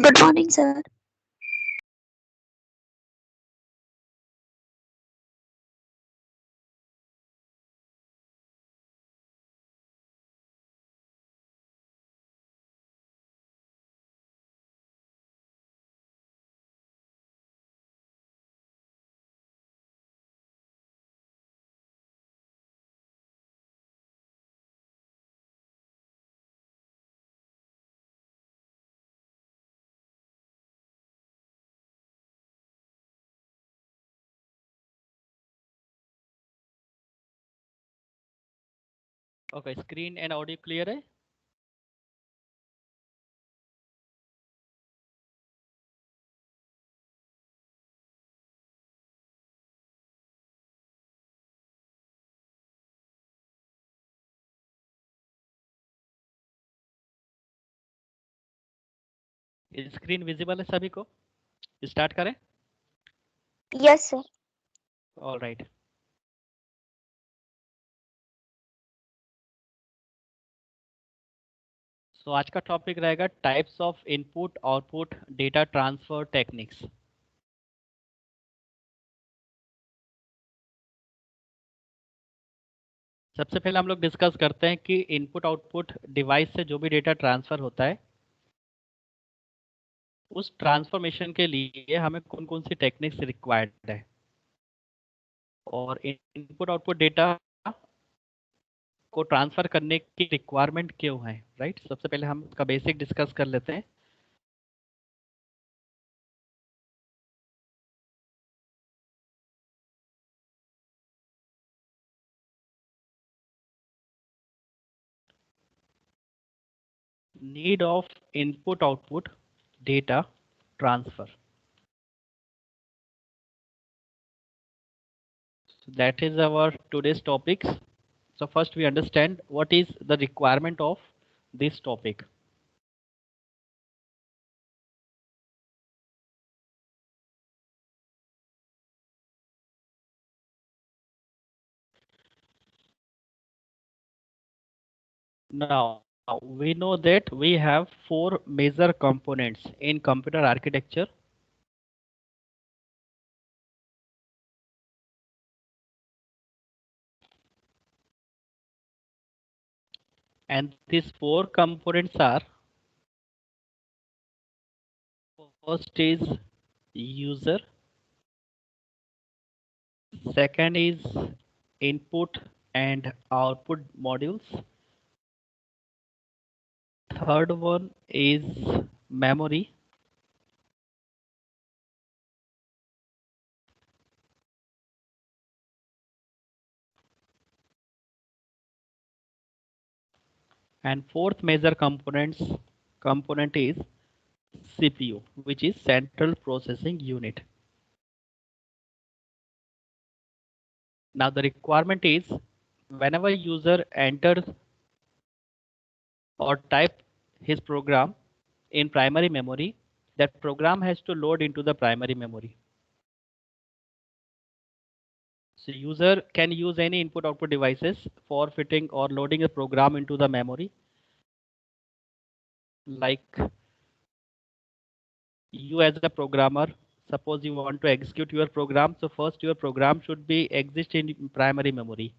Good morning, sir. Okay, screen and audio clear है? Screen visible है सभी को? स्टार्ट करें? Yes, sir. All right. So आज का टॉपिक रहेगा types of input output data transfer techniques. सबसे पहले हम लोग डिस्कस करते हैं कि इनपुट आउटपुट डिवाइस से जो भी डेटा ट्रांसफर होता है उस ट्रांसफॉर्मेशन के लिए हमें कौन कौन सी टेक्निक्स रिक्वायर्ड है और इनपुट आउटपुट डेटा को ट्रांसफर करने की रिक्वायरमेंट क्यों है, राइट। सबसे पहले हम इसका बेसिक डिस्कस कर लेते हैं। Need of input output data transfer. So that is our today's topics. So first we understand what is the requirement of this topic. Now we know that we have four major components in computer architecture. And these four components are: first is user, second is input and output modules, third one is memory, and fourth major component is CPU, which is central processing unit. Now the requirement is whenever user enters or type his program in primary memory, that program has to load into the primary memory. So user can use any input output devices for fitting or loading a program into the memory. Like you as a programmer, suppose you want to execute your program, so first your program should be exist in primary memory.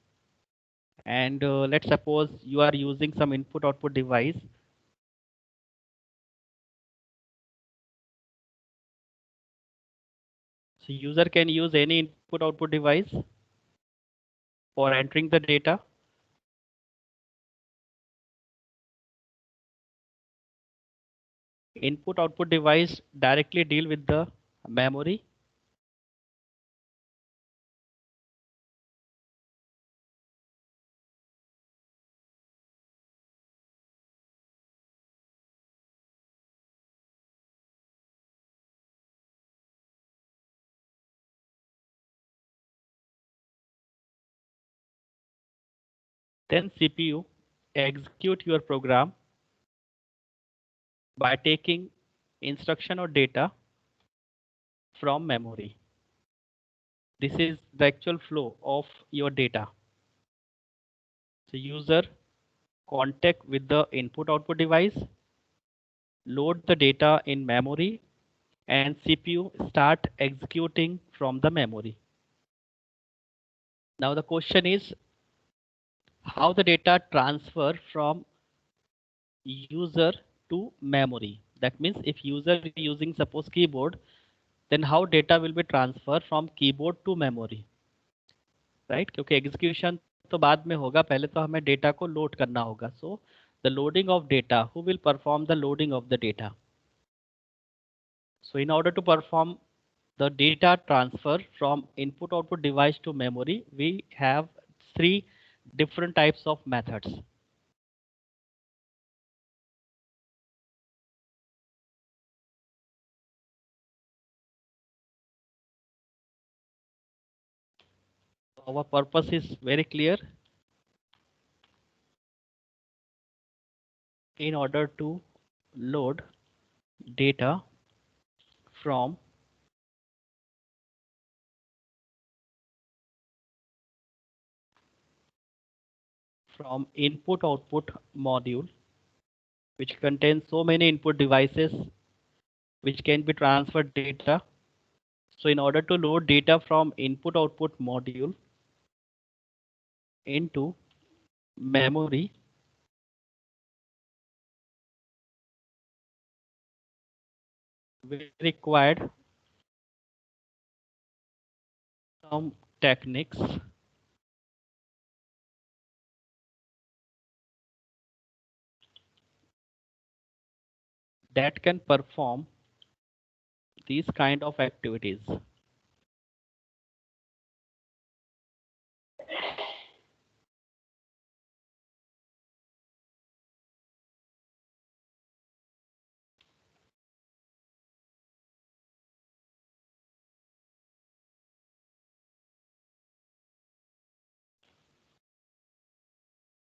And let's suppose you are using some input output device. So user can use any input output device for entering the data. Input output device directly deal with the memory. Then CPU execute your program by taking instruction or data from memory. This is the actual flow of your data. So user contact with the input output device. load the data in memory, and CPU start executing from the memory. Now the question is how the data transfer from user to memory. That means if user using suppose keyboard, then how data will be transferred from keyboard to memory, right? क्योंकि execution तो बाद में होगा, पहले तो हमें data को load करना होगा. So the loading of data, who will perform the loading of the data? So in order to perform the data transfer from input output device to memory, we have three different types of methods. Our purpose is very clear. In order to load data from input output module, which contains so many input devices which can be transferred data. So in order to load data from input output module into memory, we required some techniques that can perform these kind of activities.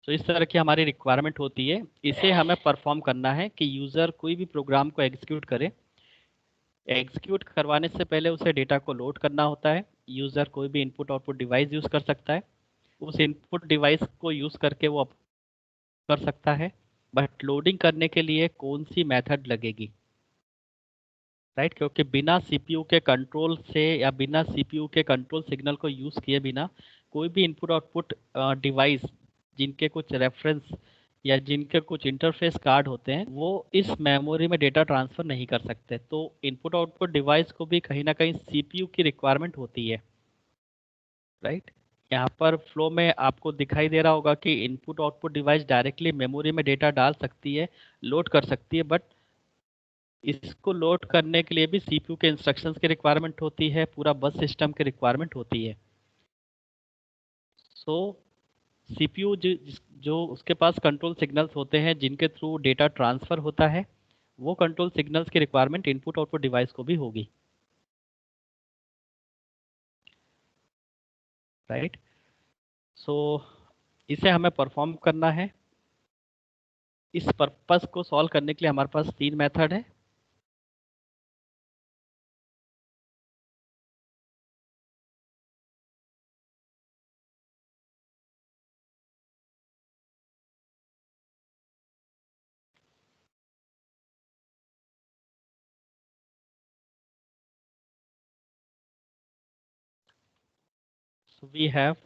तो इस तरह की हमारी requirement होती है. इसे हमें perform करना है कि यूज़र कोई भी प्रोग्राम को एग्जीक्यूट करे. एग्जीक्यूट करवाने से पहले उसे डेटा को लोड करना होता है. यूज़र कोई भी इनपुट आउटपुट डिवाइस यूज़ कर सकता है. उस इनपुट डिवाइस को यूज़ करके वो कर सकता है. बट लोडिंग करने के लिए कौन सी मेथड लगेगी, राइट? क्योंकि बिना सीपीयू के कंट्रोल से या बिना सीपीयू के कंट्रोल सिग्नल को यूज़ किए बिना कोई भी इनपुट आउटपुट डिवाइस जिनके कुछ रेफरेंस या जिनके कुछ इंटरफेस कार्ड होते हैं वो इस मेमोरी में डेटा ट्रांसफ़र नहीं कर सकते. तो इनपुट आउटपुट डिवाइस को भी कहीं ना कहीं सीपीयू की रिक्वायरमेंट होती है, राइट? यहाँ पर फ्लो में आपको दिखाई दे रहा होगा कि input output device directly memory में डेटा डाल सकती है, लोड कर सकती है. बट इसको लोड करने के लिए भी सीपीयू के इंस्ट्रक्शंस की रिक्वायरमेंट होती है, पूरा बस सिस्टम की रिक्वायरमेंट होती है. सो सीपीयू जो उसके पास कंट्रोल सिग्नल्स होते हैं जिनके थ्रू डेटा ट्रांसफ़र होता है, वो कंट्रोल सिग्नल्स की रिक्वायरमेंट इनपुट आउटपुट डिवाइस को भी होगी, राइट? सो इसे हमें परफॉर्म करना है. इस पर्पस को सॉल्व करने के लिए हमारे पास तीन मेथड है. So we have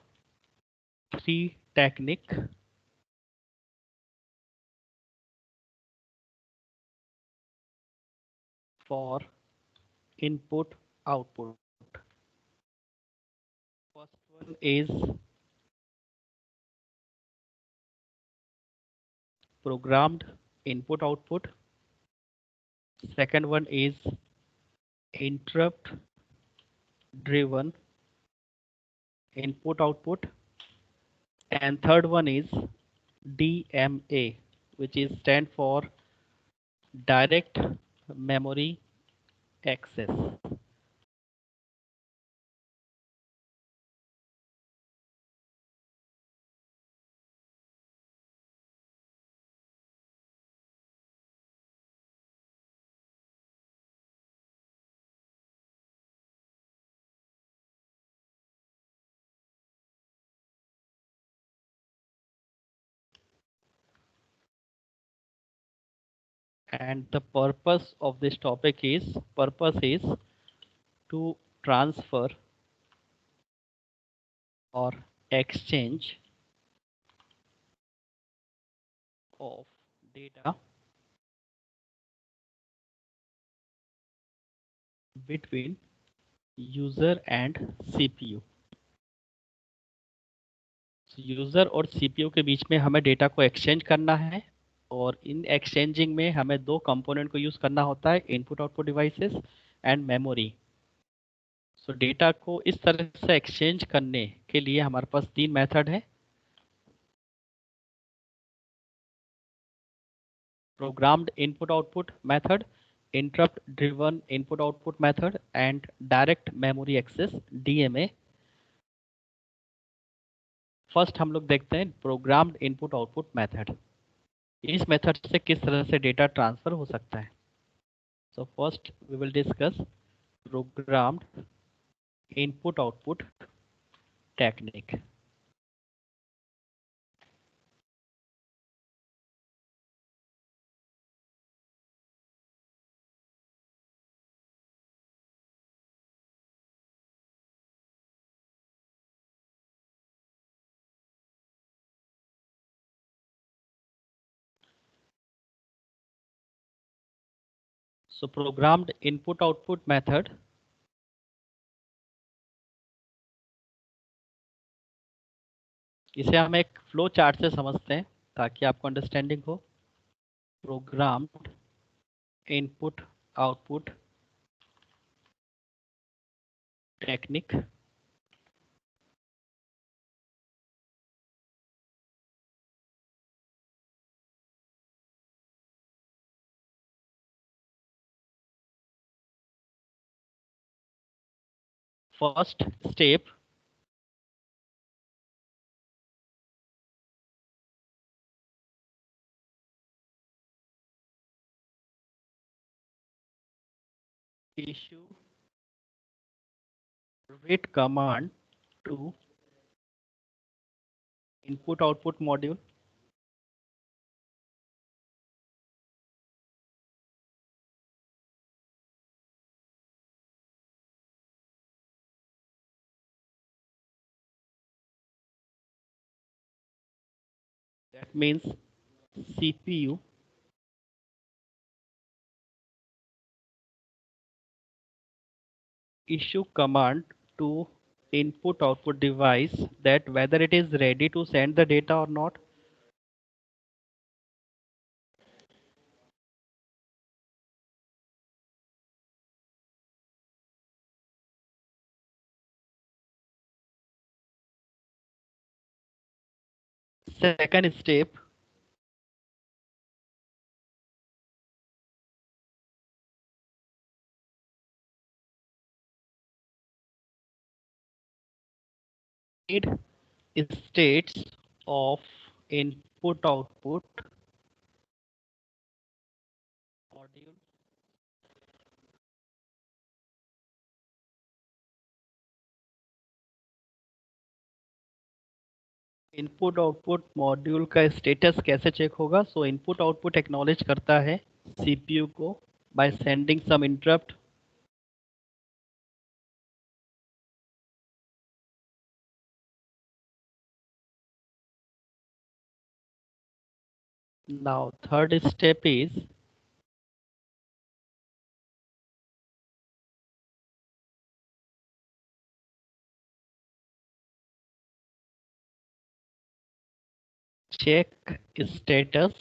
three technique for input output. First one is programmed input output. Second one is interrupt driven input output, and third one is DMA, which is stand for direct memory access. and the purpose of this topic is to transfer or exchange of data between user and CPU. User और CPU के बीच में हमें data को exchange करना है, और इन exchanging में हमें दो कंपोनेंट को यूज करना होता है, input output devices and memory. So data को इस तरह से एक्सचेंज करने के लिए हमारे पास तीन मेथड है: programmed input output method, interrupt driven input output method and direct memory access DMA. First हम लोग देखते हैं प्रोग्राम्ड इनपुट आउटपुट मेथड। इस मेथड से किस तरह से डेटा ट्रांसफर हो सकता है। So first we will discuss programmed input output technique. So programmed input output method इसे हम एक फ्लो चार्ट से समझते हैं ताकि आपको अंडरस्टैंडिंग हो। Programmed input output technique. First step, issue read command to input output module. That means CPU issue command to input output device that whether it is ready to send the data or not. Second step, read states of input output module. Input output module का status कैसे check होगा। So input output acknowledge करता है CPU को by sending some interrupt. Now third step is check status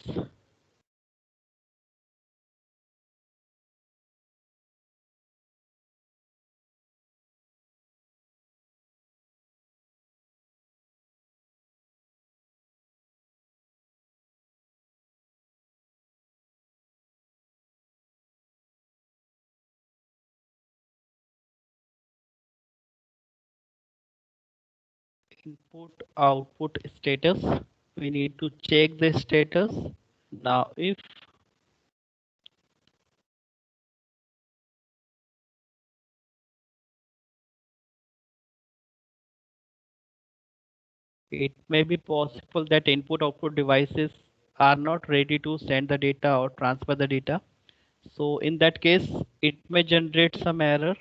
input output status. We need to check the status. Now if it may be possible that input output devices are not ready to send the data or transfer the data. So in that case, it may generate some error.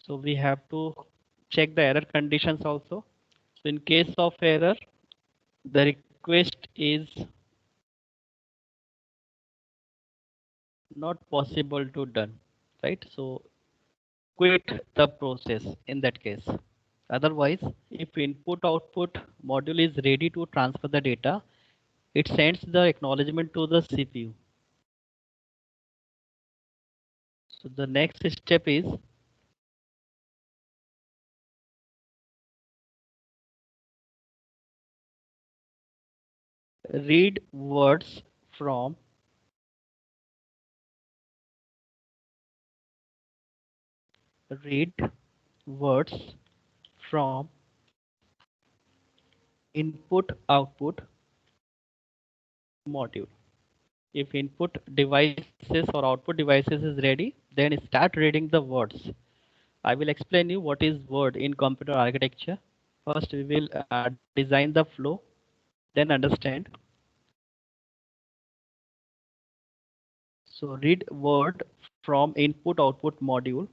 So we have to check the error conditions also. So in case of error, the request is not possible to done, right? So quit the process in that case. Otherwise, if input output module is ready to transfer the data, it sends the acknowledgement to the CPU. So the next step is read words from read words from input output module. If input devices or output devices is ready, then start reading the words. I will explain you what is word in computer architecture. First, we will design the flow, then understand. So read word from input output module.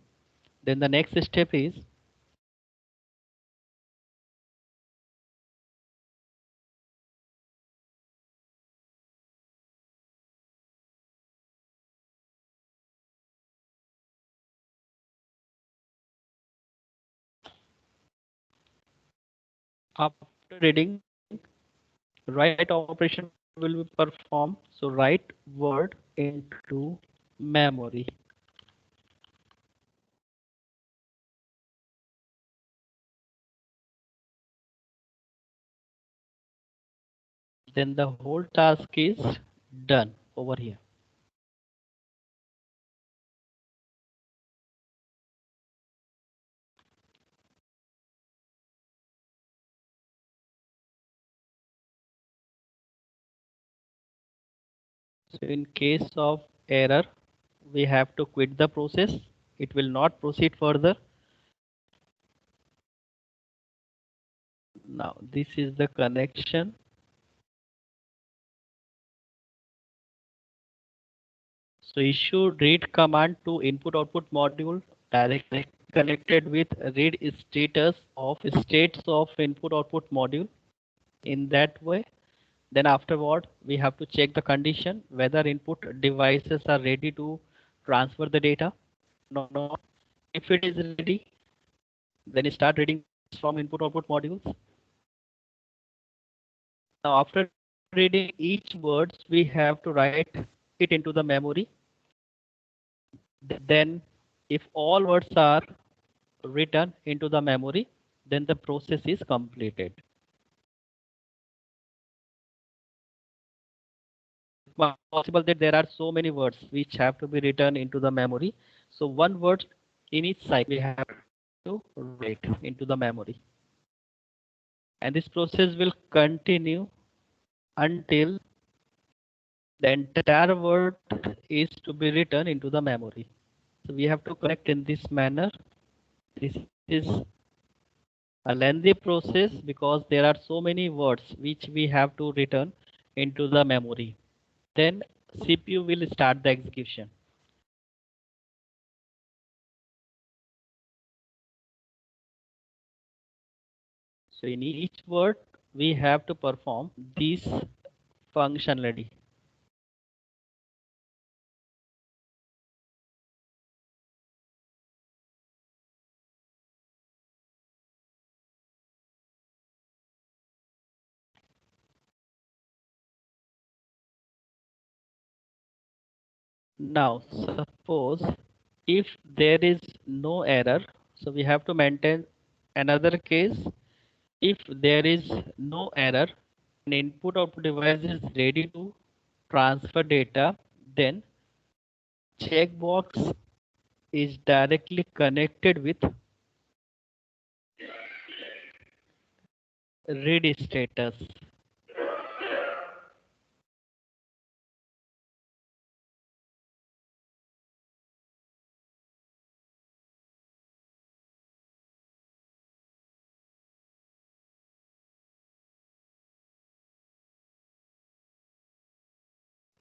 Then the next step is after reading, write operation will be performed. So write word into memory. Then the whole task is done over here. So in case of error, we have to quit the process. It will not proceed further. Now this is the connection. So issue read command to input output module directly connected with read states of input output module. In that way, then afterward we have to check the condition whether input devices are ready to transfer the data. No. If it is ready, then start reading from input output modules. Now after reading each words, we have to write it into the memory. Then if all words are written into the memory, then the process is completed. Possible that there are so many words which have to be written into the memory. So one word in each cycle we have to write into the memory. And this process will continue until the entire word is to be written into the memory. So we have to connect in this manner. This is a lengthy process because there are so many words which we have to return into the memory. Then CPU will start the execution. So in each word, we have to perform this functionality. Now, suppose if there is no error, so we have to maintain another case. If there is no error, an input output device is ready to transfer data, then checkbox is directly connected with read status.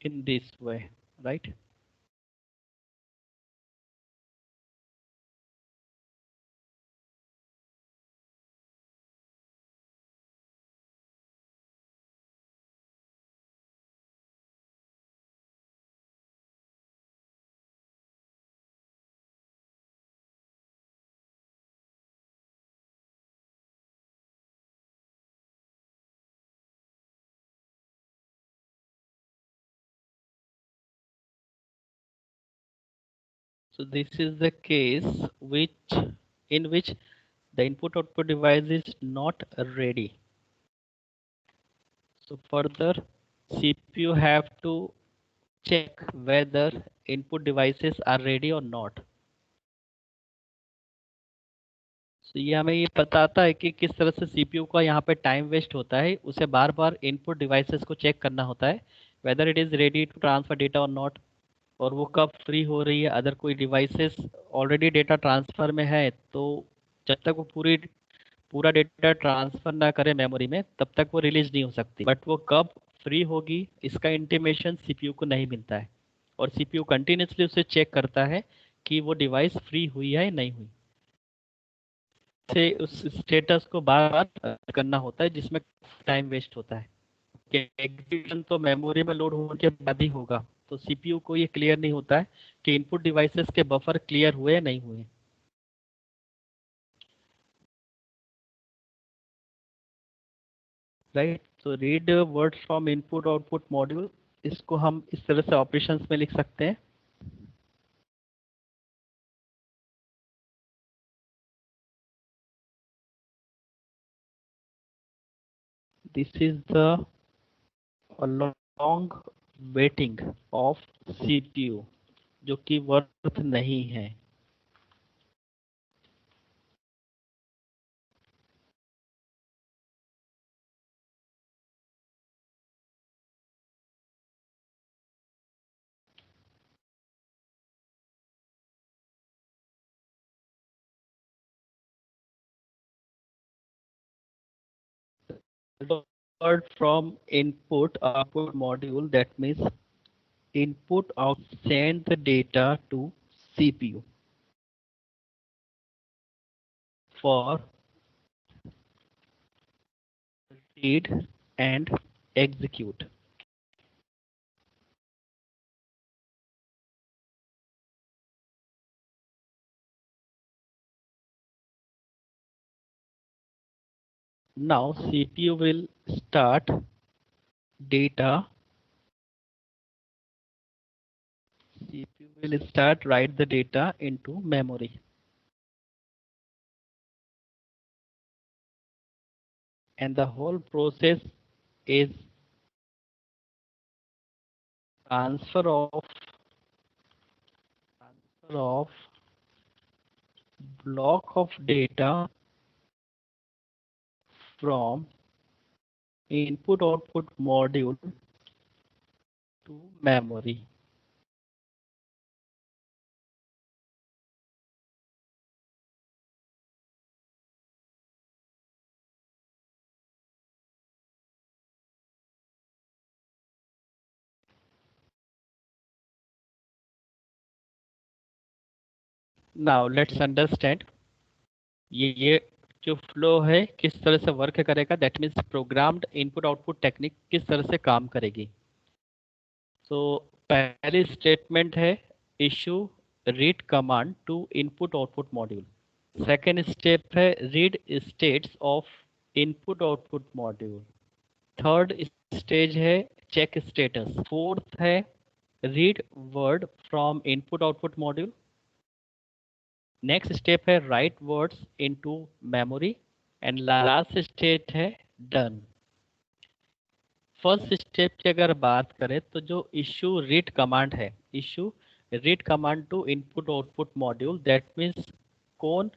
in this way, right? So this is the case in which the input output device is not ready. So further, CPU have to check whether input devices are ready or not. तो ये हमें ये बताता है कि किस तरह से सीपीयू का यहाँ पे टाइम वेस्ट होता है, उसे बार बार इनपुट डिवाइसेस को चेक करना होता है whether it is ready to transfer data और नॉट, और वो कब फ्री हो रही है। अगर कोई डिवाइसेस ऑलरेडी डेटा ट्रांसफ़र में है तो जब तक वो पूरा डेटा ट्रांसफ़र ना करे मेमोरी में तब तक वो रिलीज नहीं हो सकती, बट वो कब फ्री होगी इसका इंटीमेशन सीपीयू को नहीं मिलता है, और सीपीयू कंटिन्यूसली उसे चेक करता है कि वो डिवाइस फ्री हुई है या नहीं हुई। से उस स्टेटस को बार बार करना होता है जिसमें टाइम वेस्ट होता है कि एग्जीक्यूशन तो मेमोरी में लोड होने के बाद ही होगा, तो सीपीयू को ये क्लियर नहीं होता है कि इनपुट डिवाइसेस के बफर क्लियर हुए या नहीं हुए। राइट, तो read words from input output module, इसको हम इस तरह से ऑपरेशंस में लिख सकते हैं। This is the long waiting of CPU जो कि वर्थ नहीं है। Word from input output module, that means input out send the data to CPU for read and execute. Now CPU will start data. CPU will start write the data into memory, and the whole process is transfer of block of data from input output module to memory. Now let's understand ये जो flow है किस तरह से work करेगा, that means programmed input output technique किस तरह से काम करेगी। तो पहली स्टेटमेंट है issue read command to input output module. Second step है read states of input output module. Third stage है चेक स्टेटस। फोर्थ है read word from input output module. Next step है write words into memory, and last step है done. First step की अगर बात करें तो जो इशू रीड कमांड है, issue read command to input output module, that means कौन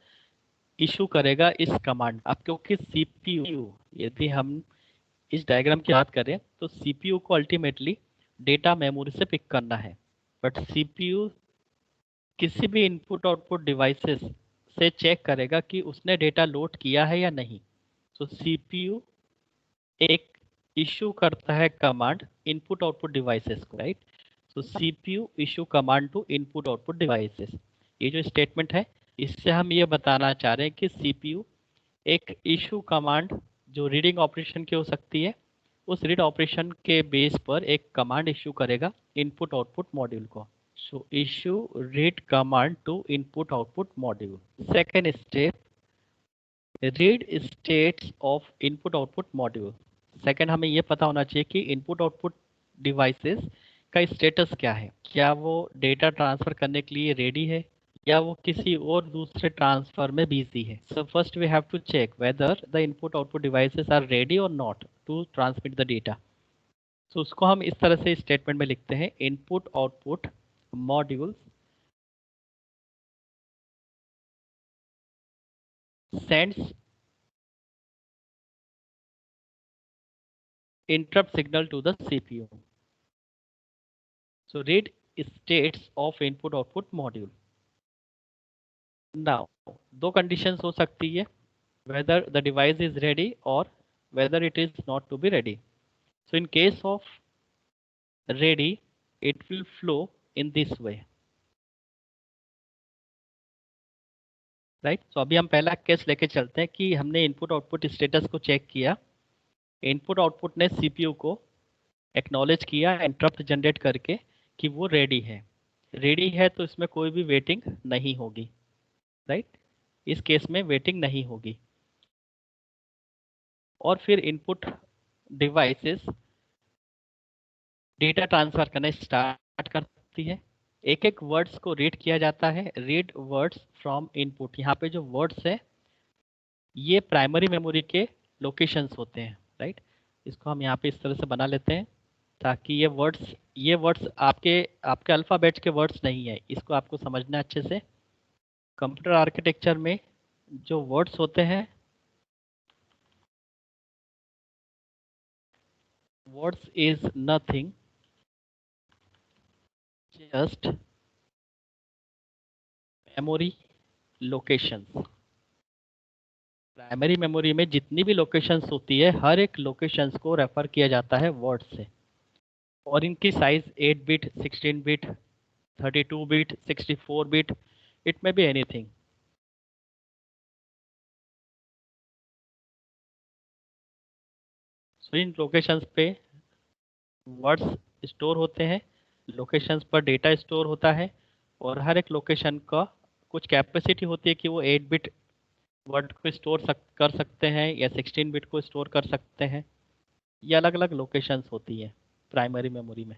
इशू करेगा इस कमांड। अब क्योंकि सीपीयू, यदि हम इस डायग्राम की बात करें तो सीपीयू को अल्टीमेटली डेटा मेमोरी से पिक करना है, बट सीपीयू किसी भी इनपुट आउटपुट डिवाइसेस से चेक करेगा कि उसने डेटा लोड किया है या नहीं। तो सीपीयू एक इशू करता है कमांड इनपुट आउटपुट डिवाइसेस को, right. So CPU issue command to input output devices. ये जो स्टेटमेंट है, इससे हम ये बताना चाह रहे हैं कि सीपीयू एक इशू कमांड जो रीडिंग ऑपरेशन की हो सकती है, उस रीड ऑपरेशन के बेस पर एक कमांड इशू करेगा इनपुट आउटपुट मॉड्यूल को। So issue read command to input output module. Second step, read states of input output module. Second, हमें यह पता होना चाहिए कि इनपुट आउटपुट डिवाइसेस का स्टेटस क्या है। क्या वो डेटा ट्रांसफर करने के लिए रेडी है या वो किसी और दूसरे ट्रांसफर में बिजी है। So first we have to check whether the input output devices are ready और not to transmit the data. So उसको हम इस तरह से स्टेटमेंट में लिखते हैं, input output module sends interrupt signal to the CPU. So read states of input output module. Now, दो conditions हो सकती है, whether the device is ready or whether it is not to be ready. So in case of ready, it will flow in this way. Right. तो अभी हम पहला case लेके चलते हैं कि हमने इनपुट आउटपुट स्टेटस को चेक किया। इनपुट आउटपुट ने सीपीयू को एक्नॉलेज किया इंटरप्ट जनरेट करके कि वो रेडी है। रेडी है तो इसमें कोई भी वेटिंग नहीं होगी, राइट। इस केस में वेटिंग नहीं होगी। और फिर इनपुट डिवाइसेस डेटा ट्रांसफर करना स्टार्ट करती है। एक एक वर्ड्स को रीड किया जाता है, रीड वर्ड्स फ्रॉम इनपुट। यहाँ पे जो वर्ड्स है ये प्राइमरी मेमोरी के लोकेशंस होते हैं, राइट। इसको हम यहाँ पे इस तरह से बना लेते हैं ताकि ये वर्ड्स आपके आपके अल्फ़ाबेट्स के वर्ड्स नहीं है, इसको आपको समझना अच्छे से। कंप्यूटर आर्किटेक्चर में जो वर्ड्स होते हैं, words is nothing just memory locations. Primary memory में जितनी भी लोकेशंस होती है, हर एक लोकेशंस को रेफर किया जाता है वर्ड से। और इनकी size 8 bit, 16 bit, 32 bit, 64 bit, it may be anything. So इन लोकेशंस पे वर्ड्स स्टोर होते हैं, लोकेशंस पर डेटा स्टोर होता है। और हर एक लोकेशन का कुछ कैपेसिटी होती है कि वो 8 बिट वर्ड को कर सकते हैं या 16 बिट को स्टोर कर सकते हैं। ये अलग अलग लोकेशंस होती है प्राइमरी मेमोरी में।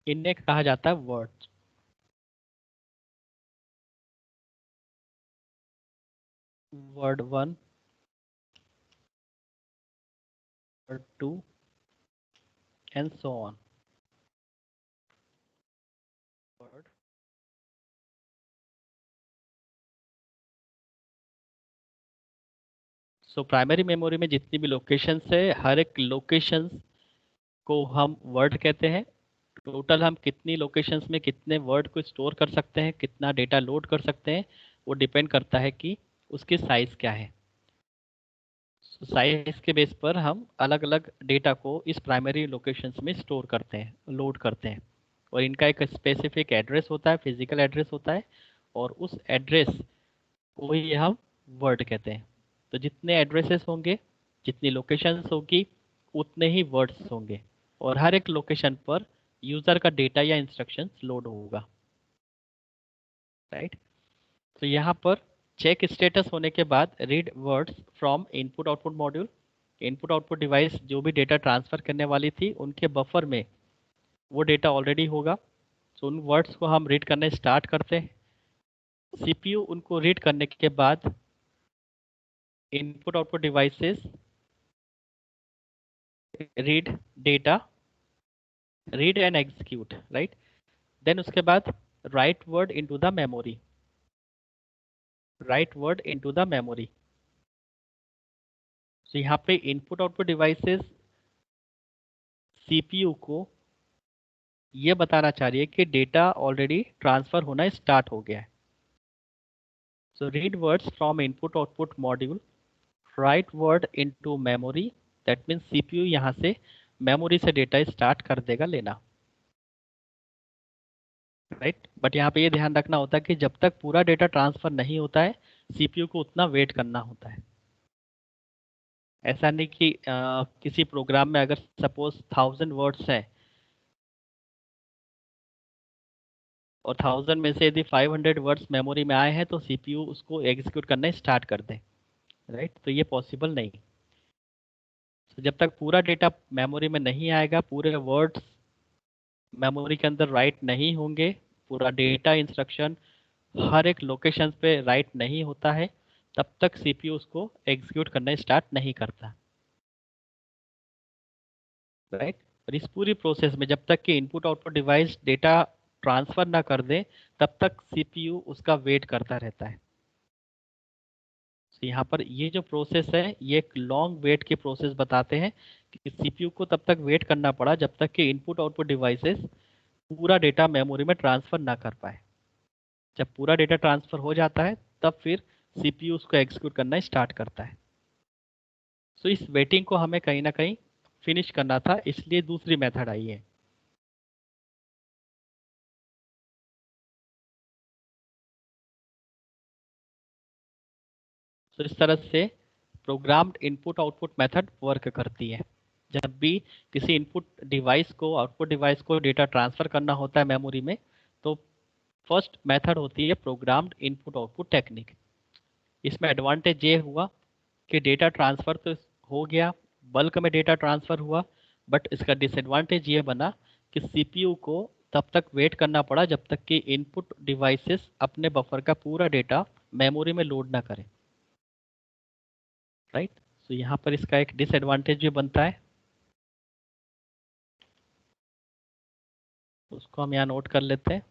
इन्हें कहा जाता है words. Word 1, word 2 and so on. Word. So primary memory में जितनी भी लोकेशंस है, हर एक लोकेशंस को हम वर्ड कहते हैं। टोटल हम कितनी लोकेशंस में कितने वर्ड को स्टोर कर सकते हैं, कितना डेटा लोड कर सकते हैं, वो डिपेंड करता है कि उसकी साइज क्या है। साइज के बेस पर हम अलग अलग डेटा को इस प्राइमरी लोकेशंस में स्टोर करते हैं, लोड करते हैं। और इनका एक स्पेसिफिक एड्रेस होता है, फिजिकल एड्रेस होता है, और उस एड्रेस को ही हम वर्ड कहते हैं। तो जितने एड्रेसेस होंगे, जितनी लोकेशंस होगी, उतने ही वर्ड्स होंगे। और हर एक लोकेशन पर यूज़र का डेटा या इंस्ट्रक्शंस लोड होगा, राइट। तो यहाँ पर चेक स्टेटस होने के बाद read words from input output module. Input output device जो भी डेटा ट्रांसफ़र करने वाली थी, उनके बफर में वो डेटा ऑलरेडी होगा। तो उन वर्ड्स को हम रीड करने स्टार्ट करते हैं। सीपीयू उनको रीड करने के बाद input output devices read data, read and execute, right. Then उसके बाद write word into the memory, write word into the memory. तो यहाँ पे इनपुट आउटपुट डिवाइसेस सीपीयू को ये बताना चाह रही है कि डेटा ऑलरेडी ट्रांसफर होना स्टार्ट हो गया है। So read words from input output module, right word into memory, that means CPU यहाँ से मेमोरी से डेटा स्टार्ट कर देगा लेना, राइट। बट यहाँ पे ये ध्यान रखना होता है कि जब तक पूरा डेटा ट्रांसफर नहीं होता है सीपीयू को उतना वेट करना होता है। ऐसा नहीं कि किसी प्रोग्राम में अगर सपोज 1000 वर्ड्स हैं और 1000 में से यदि 500 वर्ड्स मेमोरी में आए हैं तो सीपीयू उसको एग्जीक्यूट करना स्टार्ट कर दे, राइट। तो ये पॉसिबल नहीं। तो जब तक पूरा डेटा मेमोरी में नहीं आएगा, पूरे वर्ड्स मेमोरी के अंदर राइट नहीं होंगे, पूरा डेटा इंस्ट्रक्शन हर एक लोकेशन पे राइट नहीं होता है, तब तक सीपीयू उसको एग्जीक्यूट करना स्टार्ट नहीं करता, राइट। और इस पूरी प्रोसेस में जब तक कि input output device data transfer ना कर दे तब तक सीपीयू उसका वेट करता रहता है। तो यहाँ पर ये जो प्रोसेस है ये एक लॉन्ग वेट की प्रोसेस बताते हैं कि सीपीयू को तब तक वेट करना पड़ा जब तक कि इनपुट आउटपुट डिवाइसेस पूरा डेटा मेमोरी में ट्रांसफर ना कर पाए। जब पूरा डेटा ट्रांसफर हो जाता है तब फिर सीपीयू उसको एग्जीक्यूट करना स्टार्ट करता है। सो इस वेटिंग को हमें कहीं ना कहीं फिनिश करना था, इसलिए दूसरी मेथड आई है। तो इस तरह से programmed input output method work करती है। जब भी किसी इनपुट डिवाइस को आउटपुट डिवाइस को डेटा ट्रांसफर करना होता है मेमोरी में, तो फर्स्ट मेथड होती है प्रोग्राम्ड इनपुट आउटपुट टेक्निक। इसमें एडवांटेज ये हुआ कि डेटा ट्रांसफर तो हो गया, बल्क में डेटा ट्रांसफर हुआ, बट इसका डिसएडवांटेज ये बना कि सीपीयू को तब तक वेट करना पड़ा जब तक कि इनपुट डिवाइसेस अपने बफर का पूरा डेटा मेमोरी में लोड ना करें, राइट। तो यहाँ पर इसका एक डिसएडवांटेज भी बनता है, उसको हम यहाँ नोट कर लेते हैं।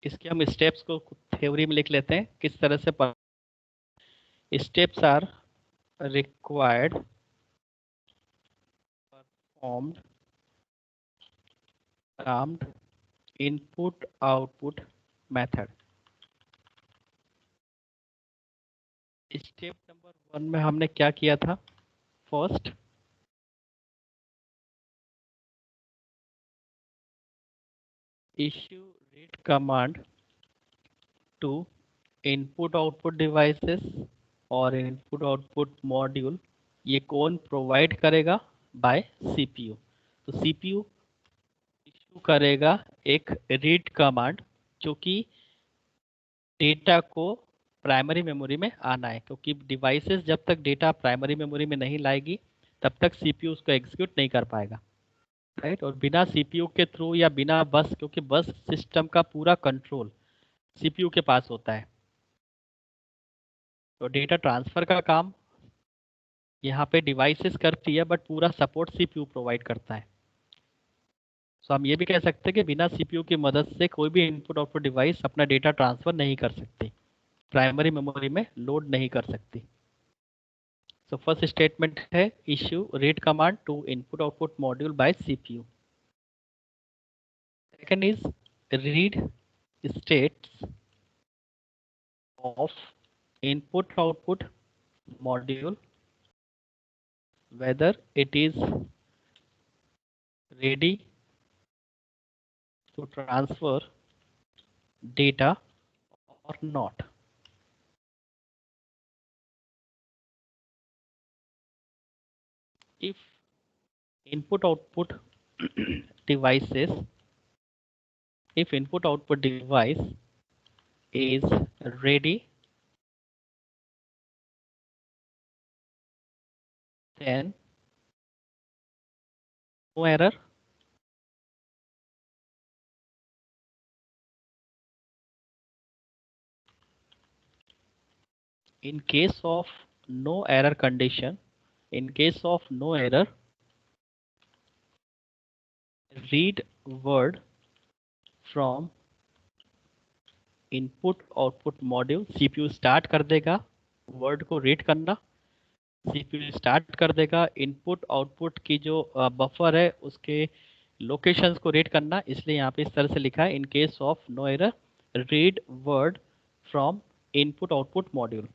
इसके हम स्टेप्स को थ्योरी में लिख लेते हैं किस तरह से। Steps are required performed programmed input output method. Step number 1 में हमने क्या किया था? First issue read command to input output devices और इनपुट आउटपुट मॉड्यूल। ये कौन प्रोवाइड करेगा? By CPU. तो सीपीयू इशू करेगा एक रीड कमांड जो कि डेटा को प्राइमरी मेमोरी में आना है, क्योंकि डिवाइसेस जब तक डेटा प्राइमरी मेमोरी में नहीं लाएगी तब तक सीपीयू उसको एग्जीक्यूट नहीं कर पाएगा, राइट। और बिना सीपीयू के थ्रू या बिना बस, क्योंकि बस सिस्टम का पूरा कंट्रोल सीपीयू के पास होता है, तो डेटा ट्रांसफर का काम यहाँ पे डिवाइसेस करती है बट पूरा सपोर्ट सीपीयू प्रोवाइड करता है। सो हम ये भी कह सकते हैं कि बिना सीपीयू की मदद से कोई भी इनपुट आउटपुट डिवाइस अपना डेटा ट्रांसफर नहीं कर सकती, प्राइमरी मेमोरी में लोड नहीं कर सकती। सो फर्स्ट स्टेटमेंट है issue read command to input output module by CPU. Second is read status of input output module whether it is ready to transfer data or not. If input output devices, if input output device is ready, then error. In case of no error condition, in case of no error, read word from input output module. CPU start कर देगा word को read करना, CPU start कर देगा input output की जो buffer है उसके लोकेशंस को रीड करना। इसलिए यहाँ पे इस तरह से लिखा है in case of no error read word from input output module.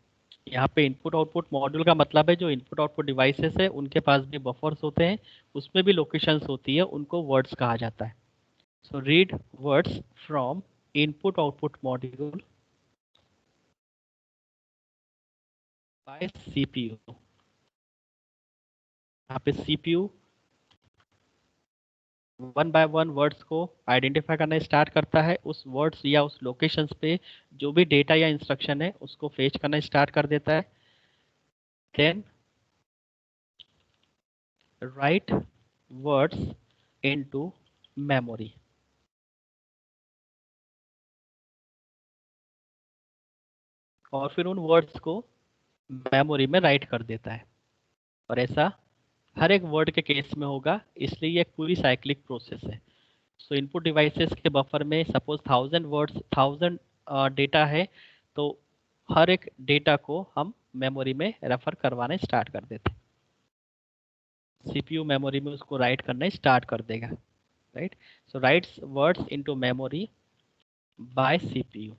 यहाँ पे इनपुट आउटपुट मॉड्यूल का मतलब है जो इनपुट आउटपुट डिवाइसेस है उनके पास भी बफर्स होते हैं, उसमें भी लोकेशंस होती है, उनको वर्ड्स कहा जाता है। So read words from input output module by CPU. यहाँ पे CPU one by one words को आइडेंटिफाई करना स्टार्ट करता है, उस वर्ड्स या उस लोकेशंस पे जो भी डेटा या इंस्ट्रक्शन है उसको फेच करना स्टार्ट कर देता है। Then write words into memory. और फिर उन वर्ड्स को मेमोरी में राइट कर देता है। और ऐसा हर एक वर्ड के केस में होगा, इसलिए ये एक पूरी साइक्लिक प्रोसेस है। सो इनपुट डिवाइसेस के बफर में सपोज 1000 वर्ड्स 1000 डेटा है, तो हर एक डेटा को हम मेमोरी में रेफर करवाना स्टार्ट कर देते हैं। सीपीयू मेमोरी में उसको राइट करना स्टार्ट कर देगा, right. So rights words into memory bye CPU.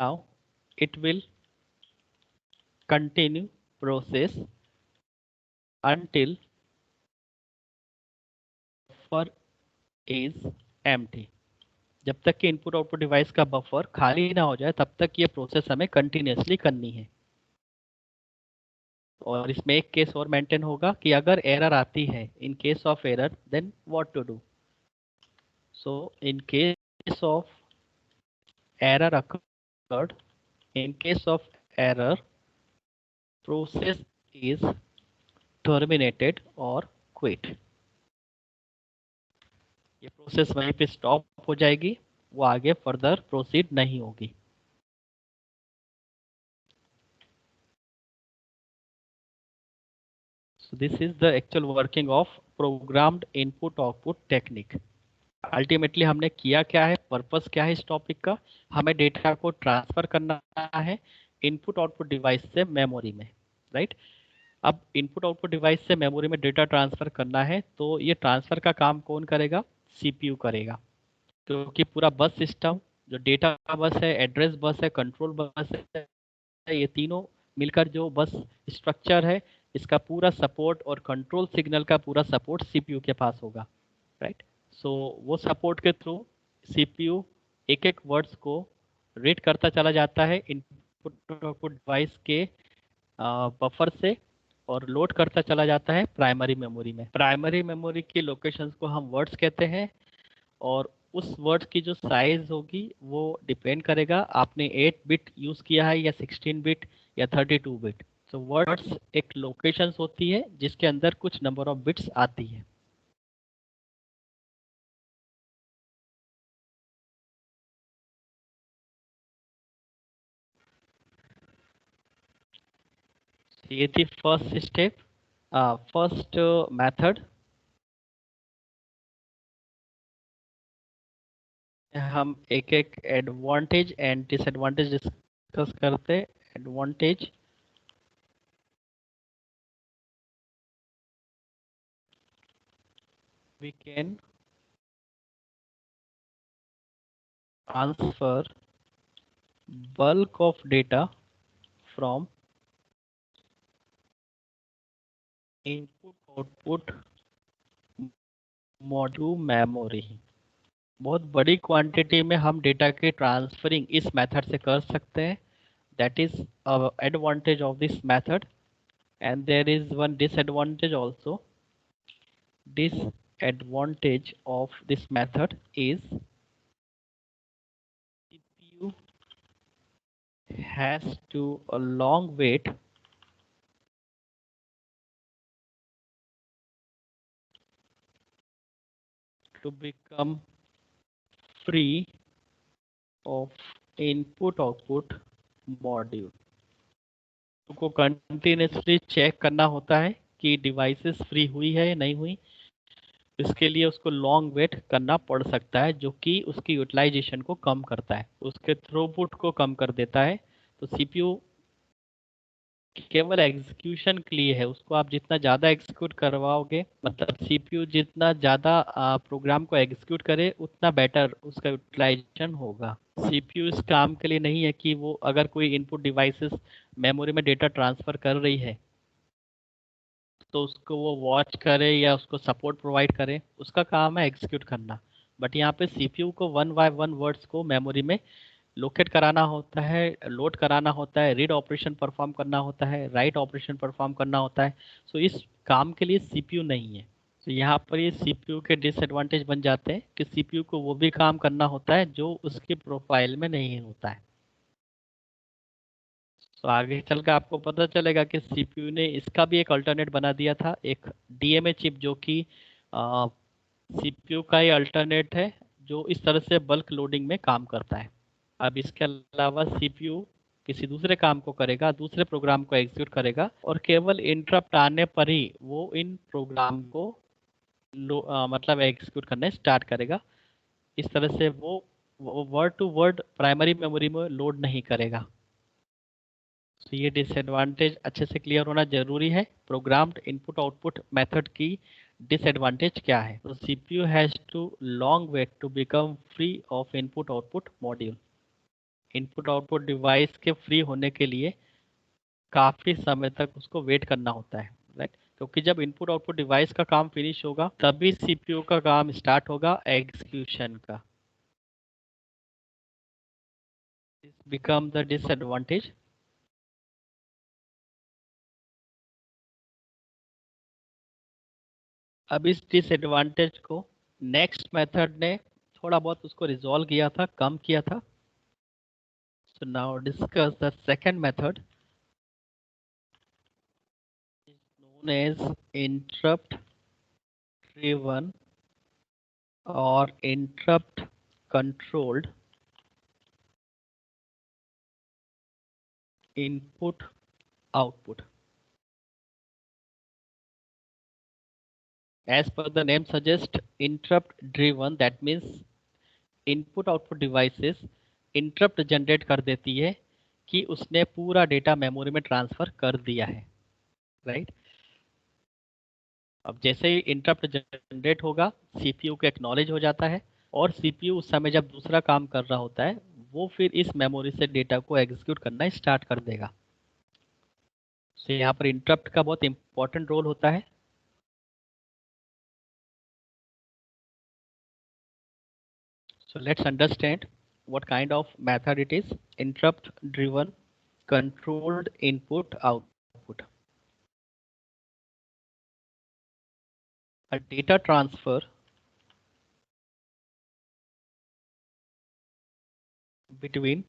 Now it will continue process until buffer is empty। जब तक कि इनपुट आउटपुट डिवाइस का बफर खाली ना हो जाए तब तक ये प्रोसेस हमें कंटिन्यूसली करनी है। और इसमें एक केस और मेंटेन होगा कि अगर एरर आती है, in case of error then what to do. So in case of error occurred, in case of error process is terminated or quit। ये प्रोसेस वहीं पे स्टॉप हो जाएगी, वो आगे फर्दर प्रोसीड नहीं होगी। So this is the actual working of programmed input output technique। Ultimately हमने किया क्या है, पर्पस क्या है इस टॉपिक का, हमें डेटा को ट्रांसफर करना है इनपुट आउटपुट डिवाइस से मेमोरी में, राइट। अब इनपुट आउटपुट डिवाइस से मेमोरी में डेटा ट्रांसफर करना है, तो ये ट्रांसफर का काम कौन करेगा, सीपीयू करेगा। क्योंकि पूरा बस सिस्टम जो डेटा बस है, एड्रेस बस है, कंट्रोल बस है, ये तीनों मिलकर जो बस स्ट्रक्चर है, इसका पूरा सपोर्ट और कंट्रोल सिग्नल का पूरा सपोर्ट सीपीयू के पास होगा, राइट। सो वो सपोर्ट के थ्रू सीपीयू एक एक वर्ड्स को रीड करता चला जाता है इनपुट आउटपुट डिवाइस के बफर से, और लोड करता चला जाता है प्राइमरी मेमोरी में। प्राइमरी मेमोरी की लोकेशंस को हम वर्ड्स कहते हैं, और उस वर्ड की जो साइज होगी वो डिपेंड करेगा आपने 8 बिट यूज किया है या 16 बिट या 32 बिट। तो वर्ड्स एक लोकेशंस होती है जिसके अंदर कुछ नंबर ऑफ बिट्स आती है। ये थी फर्स्ट स्टेप, फर्स्ट मेथड। हम एक एक एडवांटेज एंड डिसएडवांटेज डिस्कस करते हैं। Advantage, we can transfer bulk of data from input output module memory. बहुत बड़ी क्वांटिटी में हम डेटा के ट्रांसफरिंग इस मेथड से कर सकते हैं, that is advantage of this method. And there is one disadvantage also. disadvantage of this method is has to a long wait to become free of input output module. को continuously check करना होता है कि devices free हुई है या नहीं हुई। इसके लिए उसको लॉन्ग वेट करना पड़ सकता है, जो कि उसकी यूटिलाइजेशन को कम करता है, उसके थ्रूपुट को कम कर देता है। तो सीपीयू केवल एग्जीक्यूशन के लिए है, उसको आप जितना ज़्यादा एग्जीक्यूट करवाओगे, मतलब सीपीयू जितना ज़्यादा प्रोग्राम को एग्जीक्यूट करे उतना बेटर उसका यूटिलाइजेशन होगा। सीपीयू इस काम के लिए नहीं है कि वो अगर कोई इनपुट डिवाइसेस मेमोरी में डेटा ट्रांसफ़र कर रही है तो उसको वो वॉच करे या उसको सपोर्ट प्रोवाइड करे, उसका काम है एग्जीक्यूट करना। बट यहाँ पे सीपीयू को वन बाय वन वर्ड्स को मेमोरी में लोकेट कराना होता है, लोड कराना होता है, रीड ऑपरेशन परफॉर्म करना होता है, राइट ऑपरेशन परफॉर्म करना होता है। सो इस काम के लिए सीपीयू नहीं है। तो यहाँ पर ये सीपीयू के डिसएडवांटेज बन जाते हैं कि सीपीयू को वो भी काम करना होता है जो उसके प्रोफाइल में नहीं होता है। तो आगे चल के आपको पता चलेगा कि सीपीयू ने इसका भी एक अल्टरनेट बना दिया था, एक डीएमए चिप, जो कि सीपीयू का ही अल्टरनेट है, जो इस तरह से बल्क लोडिंग में काम करता है। अब इसके अलावा सीपीयू किसी दूसरे काम को करेगा, दूसरे प्रोग्राम को एग्जीक्यूट करेगा और केवल इंटरप्ट आने पर ही वो इन प्रोग्राम को मतलब एग्जीक्यूट करना स्टार्ट करेगा। इस तरह से वो word to word primary memory में लोड नहीं करेगा। तो ये डिसएडवांटेज अच्छे से क्लियर होना जरूरी है। प्रोग्राम्ड इनपुट आउटपुट मेथड की डिसएडवांटेज क्या है? तो CPU has to long wait to become free of input output module. Input output device के फ्री होने के लिए काफी समय तक उसको वेट करना होता है, राइट? क्योंकि जब इनपुट आउटपुट डिवाइस का काम फिनिश होगा तभी सीपीयू का काम स्टार्ट होगा एग्जीक्यूशन का। Become the disadvantage. अब इस डिसएडवांटेज को नेक्स्ट मेथड ने थोड़ा बहुत उसको रिजॉल्व किया था, कम किया था। So now discuss the second method known as interrupt driven or interrupt controlled input output. As per the name suggests, interrupt driven, that means input output devices interrupt generate कर देती है कि उसने पूरा डेटा मेमोरी में transfer कर दिया है, राइट? अब जैसे ही इंटरप्ट जनरेट होगा सीपीयू को एक्नॉलेज हो जाता है और सीपीयू उस समय जब दूसरा काम कर रहा होता है वो फिर इस मेमोरी से डेटा को एग्जीक्यूट करना स्टार्ट कर देगा। तो यहाँ पर इंटरप्ट का बहुत इंपॉर्टेंट रोल होता है। So let's understand what kind of method it is. Interrupt driven controlled input output. A data transfer between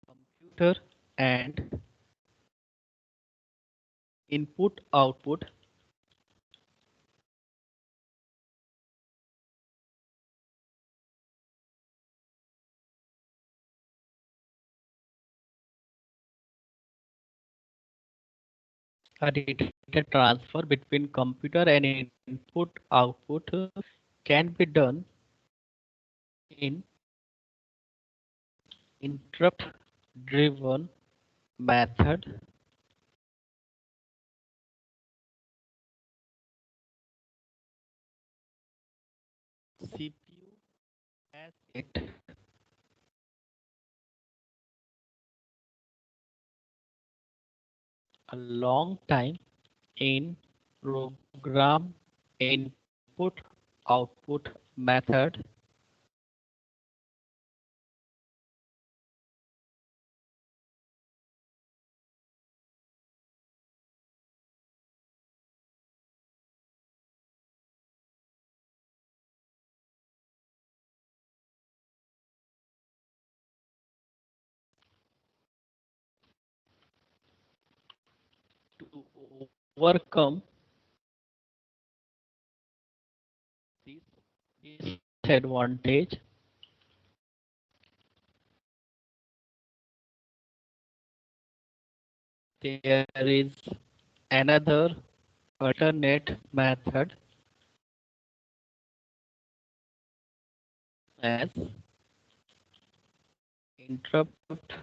computer and input output a data transfer between computer and input output can be done in interrupt driven method. CPU has it a long time in program input output method to overcome this disadvantage, there is another alternate method as interrupt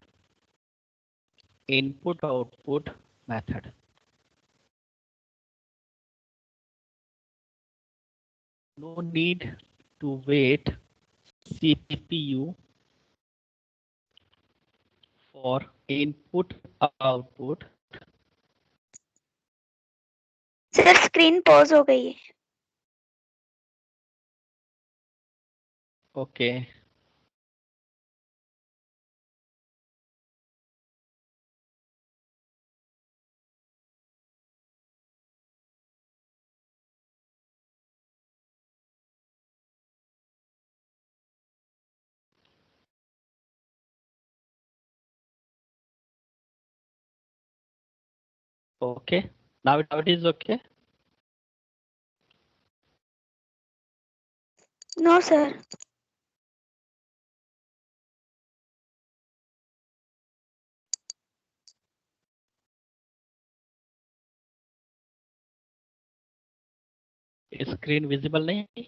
input output method. No need to wait CPU for input output. Sir screen pause हो गई है. Okay. Okay. Now it is okay. No sir. Screen visible नहीं.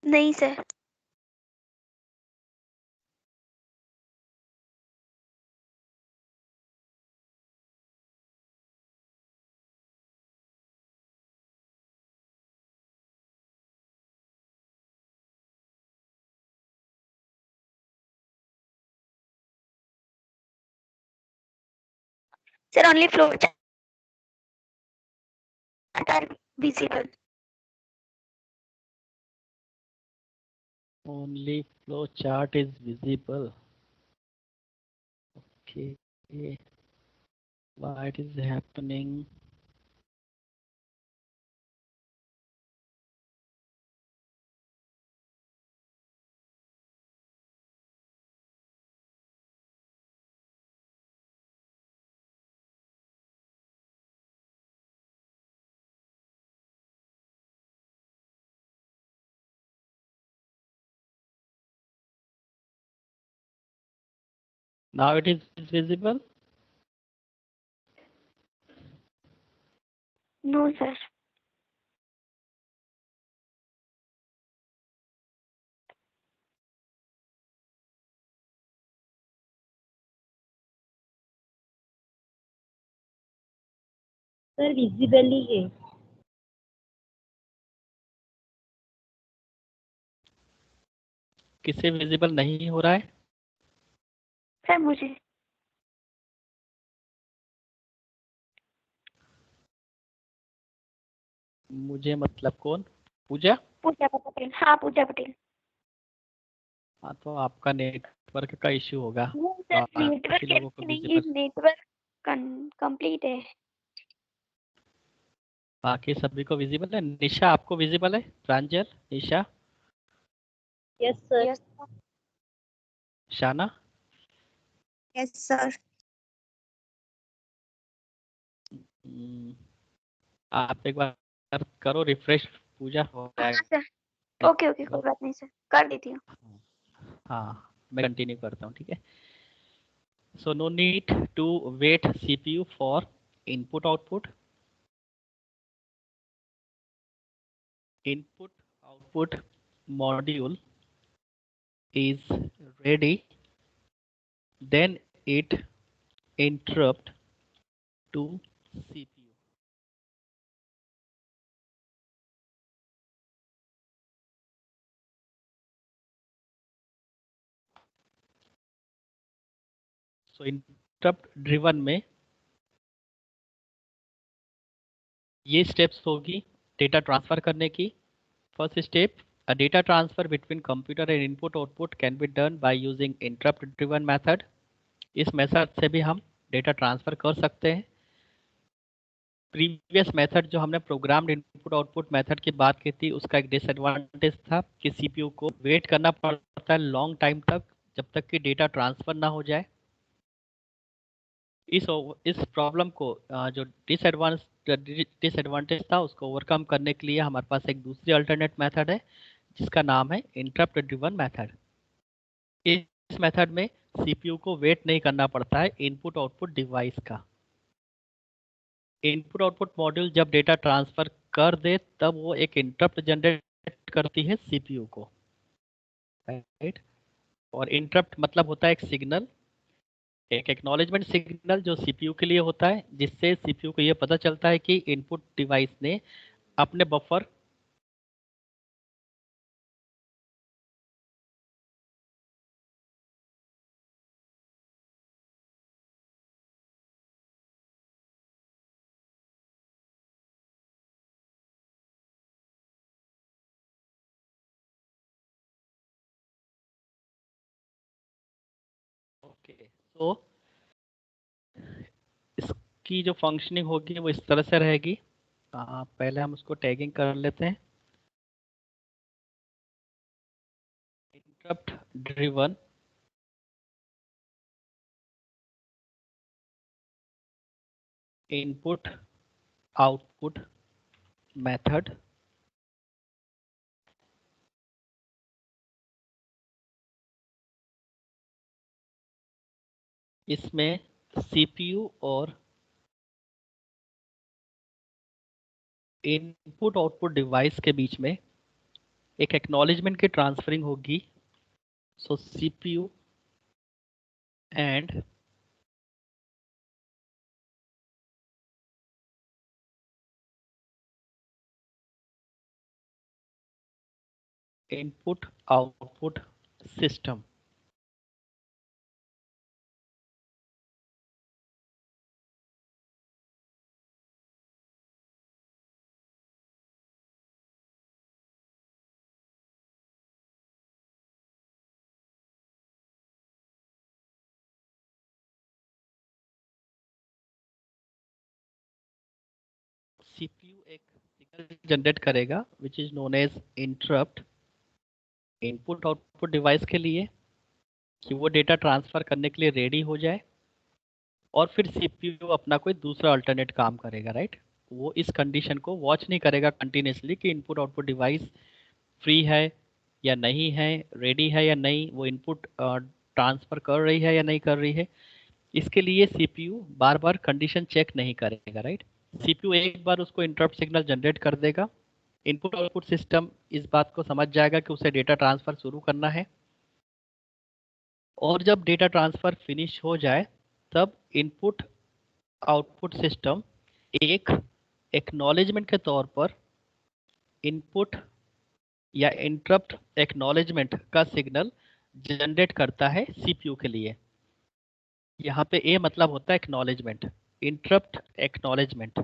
नहीं sir. Sir only flow chart are visible. Only flow chart is visible. Okay. Why it is happening? Now it is visible. No sir. Sir visible ही है. किसे visible नहीं हो रहा है? Sir मुझे. मुझे मतलब कौन? पूजा? पूजा पटेल. हाँ पूजा पटेल. हाँ तो आपका नेटवर्क का इश्यू होगा. वो सर बाकी नेटवर्क लोगों को नहीं, विजिबल, नेटवर्क कंप्लीट है. बाकी सभी को विजिबल है. निशा आपको विजिबल है? प्रांजल, निशा, यस सर. यस शाना? Yes sir. आप एक बार करो रिफ्रेश. पूजा हो हाँ जाएगा. सर. ओके ओके कोई बात नहीं सर. कर देती हूँ. हाँ मैं कंटिन्यू करता हूँ. ठीक है. So no need to wait CPU for input output. Input output module is ready, then it interrupt to CPU. So interrupt driven में ये स्टेप्स होगी डेटा ट्रांसफर करने की. First step, a data transfer between computer and input output can be done by using interrupt driven method. इस मेथड से भी हम डेटा ट्रांसफर कर सकते हैं. प्रीवियस मेथड जो हमने प्रोग्राम्ड इनपुट आउटपुट मेथड की बात की थी, उसका एक डिसएडवांटेज था कि सीपीयू को वेट करना पड़ता है लॉन्ग टाइम तक जब तक कि डेटा ट्रांसफर ना हो जाए। इस प्रॉब्लम को जो डिसएडवांटेज था उसको ओवरकम करने के लिए हमारे पास एक दूसरी अल्टरनेट मेथड है जिसका नाम है इंटरप्ट ड्रिवन मेथड। इस मेथड में सीपीयू को वेट नहीं करना पड़ता है इनपुट आउटपुट डिवाइस का। इनपुट आउटपुट मॉड्यूल जब डेटा ट्रांसफर कर दे तब वो एक इंटरप्ट जनरेट करती है सीपीयू को, राइट। और इंटरप्ट मतलब होता है एक सिग्नल, एक एक्नॉलेजमेंट सिग्नल जो सीपीयू के लिए होता है, जिससे सीपीयू को ये पता चलता है कि इनपुट डिवाइस ने अपने बफर ओके। तो इसकी जो फंक्शनिंग होगी वो इस तरह से रहेगी। पहले हम उसको टैगिंग कर लेते हैं। Interrupt driven input output method. इसमें सीपीयू और इनपुट आउटपुट डिवाइस के बीच में एक एक्नॉलेजमेंट की ट्रांसफरिंग होगी। So CPU and input output system. CPU एक सिग्नल जनरेट करेगा which is known as interrupt input output device के लिए कि वो डेटा ट्रांसफर करने के लिए रेडी हो जाए, और फिर सीपीयू अपना कोई दूसरा अल्टरनेट काम करेगा, राइट। वो इस कंडीशन को वॉच नहीं करेगा कंटिन्यूसली कि इनपुट आउटपुट डिवाइस फ्री है या नहीं है, रेडी है या नहीं, वो इनपुट ट्रांसफर कर रही है या नहीं कर रही है। इसके लिए सीपीयू बार बार कंडीशन चेक नहीं करेगा, राइट। सीपीयू एक बार उसको इंटरप्ट सिग्नल जनरेट कर देगा, इनपुट आउटपुट सिस्टम इस बात को समझ जाएगा कि उसे डेटा ट्रांसफर शुरू करना है, और जब डेटा ट्रांसफर फिनिश हो जाए तब इनपुट आउटपुट सिस्टम एक एक्नॉलेजमेंट के तौर पर इनपुट या इंटरप्ट एक्नॉलेजमेंट का सिग्नल जनरेट करता है सीपीयू के लिए। यहाँ पे ए मतलब होता है एक्नॉलेजमेंट, इंटरप्ट एक्नॉलेजमेंट,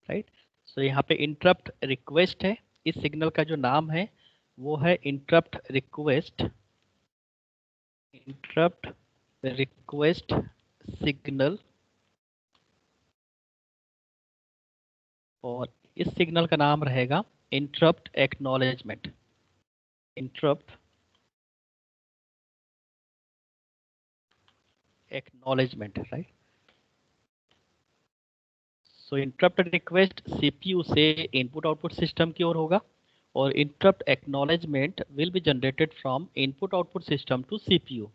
राइट। सो यहाँ पे इंटरप्ट रिक्वेस्ट है, इस सिग्नल का जो नाम है वो है interrupt request, interrupt request signal. और इस सिग्नल का नाम रहेगा interrupt acknowledgement, interrupt acknowledgement, right. So interrupt request CPU से इनपुट आउटपुट सिस्टम की ओर होगा, और interrupt acknowledgement will be generated from input output system to CPU.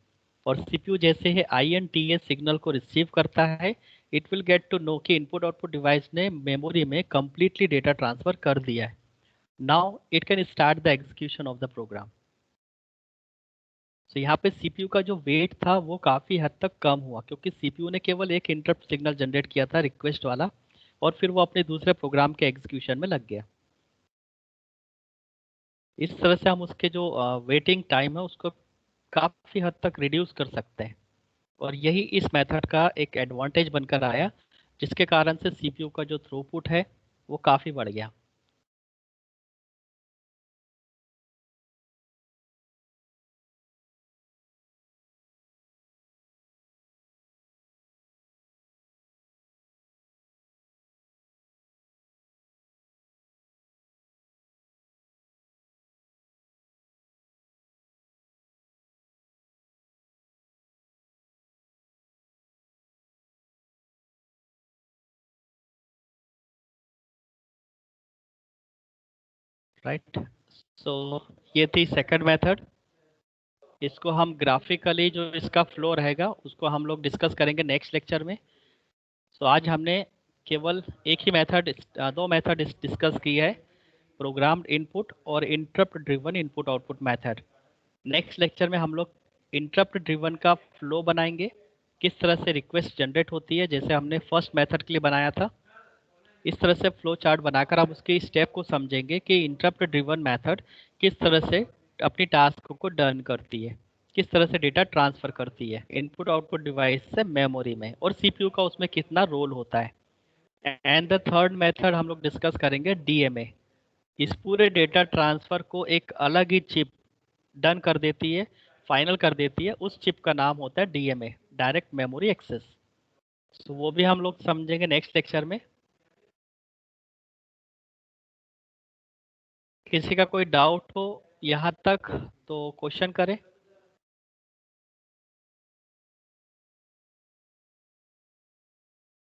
और सीपीयू जैसे ही आईएनटीएस सिग्नल को रिसीव करता है, it will get to know कि इनपुट आउटपुट डिवाइस ने मेमोरी में कंप्लीटली डेटा ट्रांसफर कर दिया है। Now it can start the execution of the program. तो यहाँ पे सीपीयू का जो वेट था वो काफी हद तक कम हुआ, क्योंकि सीपीयू ने केवल एक इंटरप्ट सिग्नल जनरेट किया था रिक्वेस्ट वाला, और फिर वो अपने दूसरे प्रोग्राम के एग्जीक्यूशन में लग गया। इस तरह से हम उसके जो वेटिंग टाइम है उसको काफी हद तक रिड्यूस कर सकते हैं, और यही इस मेथड का एक एडवांटेज बनकर आया, जिसके कारण से सीपीयू का जो थ्रूपुट है वो काफी बढ़ गया। राइट। सो ये थी सेकंड मेथड। इसको हम ग्राफिकली जो इसका फ्लो रहेगा उसको हम लोग डिस्कस करेंगे नेक्स्ट लेक्चर में। सो आज हमने केवल एक ही मेथड, दो मेथड डिस्कस की है, प्रोग्राम्ड इनपुट और interrupt driven input output method. Next lecture में हम लोग इंटरप्ट ड्रिवन का फ्लो बनाएंगे, किस तरह से रिक्वेस्ट जनरेट होती है, जैसे हमने फर्स्ट मेथड के लिए बनाया था। इस तरह से फ्लो चार्ट बनाकर आप उसके स्टेप को समझेंगे कि इंटरप्ट ड्रिवन मेथड किस तरह से अपनी टास्क को डन करती है, किस तरह से डेटा ट्रांसफर करती है इनपुट आउटपुट डिवाइस से मेमोरी में, और सीपीयू का उसमें कितना रोल होता है। एंड द थर्ड मेथड हम लोग डिस्कस करेंगे डीएमए। इस पूरे डेटा ट्रांसफर को एक अलग ही चिप डन कर देती है, फाइनल कर देती है। उस चिप का नाम होता है डीएमए, डायरेक्ट मेमोरी एक्सेस। तो वो भी हम लोग समझेंगे नेक्स्ट लेक्चर में। किसी का कोई डाउट हो यहाँ तक तो क्वेश्चन करें।